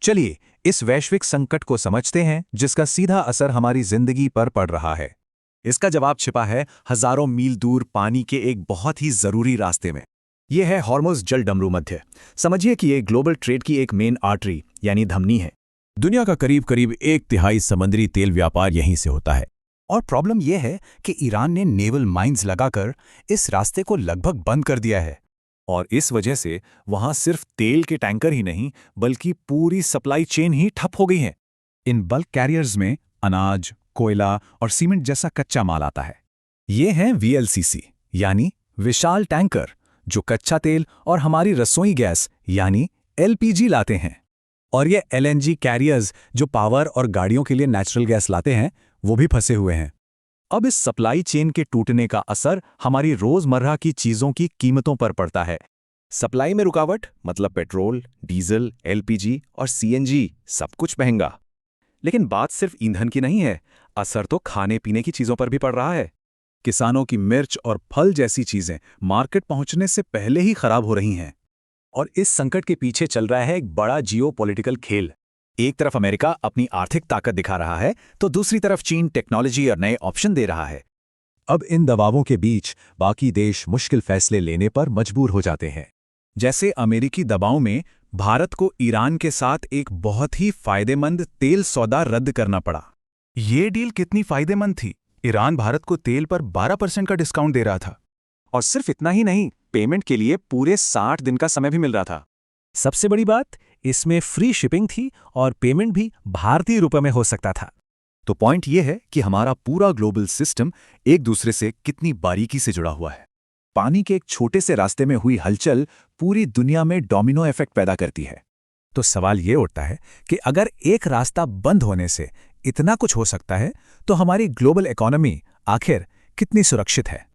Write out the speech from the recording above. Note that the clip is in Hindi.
चलिए इस वैश्विक संकट को समझते हैं जिसका सीधा असर हमारी जिंदगी पर पड़ रहा है। इसका जवाब छिपा है हजारों मील दूर पानी के एक बहुत ही जरूरी रास्ते में। यह है हॉर्मुज़ जल डमरू मध्य। समझिए कि ये ग्लोबल ट्रेड की एक मेन आर्टरी यानी धमनी है। दुनिया का करीब करीब 1/3 समुद्री तेल व्यापार यहीं से होता है। और प्रॉब्लम यह है कि ईरान ने नेवल माइंस लगाकर इस रास्ते को लगभग बंद कर दिया है। और इस वजह से वहां सिर्फ तेल के टैंकर ही नहीं बल्कि पूरी सप्लाई चेन ही ठप हो गई है। इन बल्क कैरियर्स में अनाज, कोयला और सीमेंट जैसा कच्चा माल आता है। ये हैं VLCC यानी विशाल टैंकर जो कच्चा तेल और हमारी रसोई गैस यानी LPG लाते हैं। और ये LNG कैरियर्स जो पावर और गाड़ियों के लिए नेचुरल गैस लाते हैं वो भी फंसे हुए हैं। अब इस सप्लाई चेन के टूटने का असर हमारी रोजमर्रा की चीजों की कीमतों पर पड़ता है। सप्लाई में रुकावट मतलब पेट्रोल, डीजल, LPG और CNG सब कुछ महंगा। लेकिन बात सिर्फ ईंधन की नहीं है, असर तो खाने पीने की चीजों पर भी पड़ रहा है। किसानों की मिर्च और फल जैसी चीजें मार्केट पहुंचने से पहले ही खराब हो रही हैं। और इस संकट के पीछे चल रहा है एक बड़ा जियोपॉलिटिकल खेल। एक तरफ अमेरिका अपनी आर्थिक ताकत दिखा रहा है तो दूसरी तरफ चीन टेक्नोलॉजी और नए ऑप्शन दे रहा है। अब इन दबावों के बीच बाकी देश मुश्किल फैसले लेने पर मजबूर हो जाते हैं। जैसे अमेरिकी दबाव में भारत को ईरान के साथ एक बहुत ही फायदेमंद तेल सौदा रद्द करना पड़ा। ये डील कितनी फायदेमंद थी? ईरान भारत को तेल पर 12% का डिस्काउंट दे रहा था। और सिर्फ इतना ही नहीं, पेमेंट के लिए पूरे 60 दिन का समय भी मिल रहा था। सबसे बड़ी बात, इसमें फ्री शिपिंग थी और पेमेंट भी भारतीय रुपए में हो सकता था। तो पॉइंट यह है कि हमारा पूरा ग्लोबल सिस्टम एक दूसरे से कितनी बारीकी से जुड़ा हुआ है। पानी के एक छोटे से रास्ते में हुई हलचल पूरी दुनिया में डोमिनो इफेक्ट पैदा करती है। तो सवाल ये उठता है कि अगर एक रास्ता बंद होने से इतना कुछ हो सकता है तो हमारी ग्लोबल इकोनॉमी आखिर कितनी सुरक्षित है?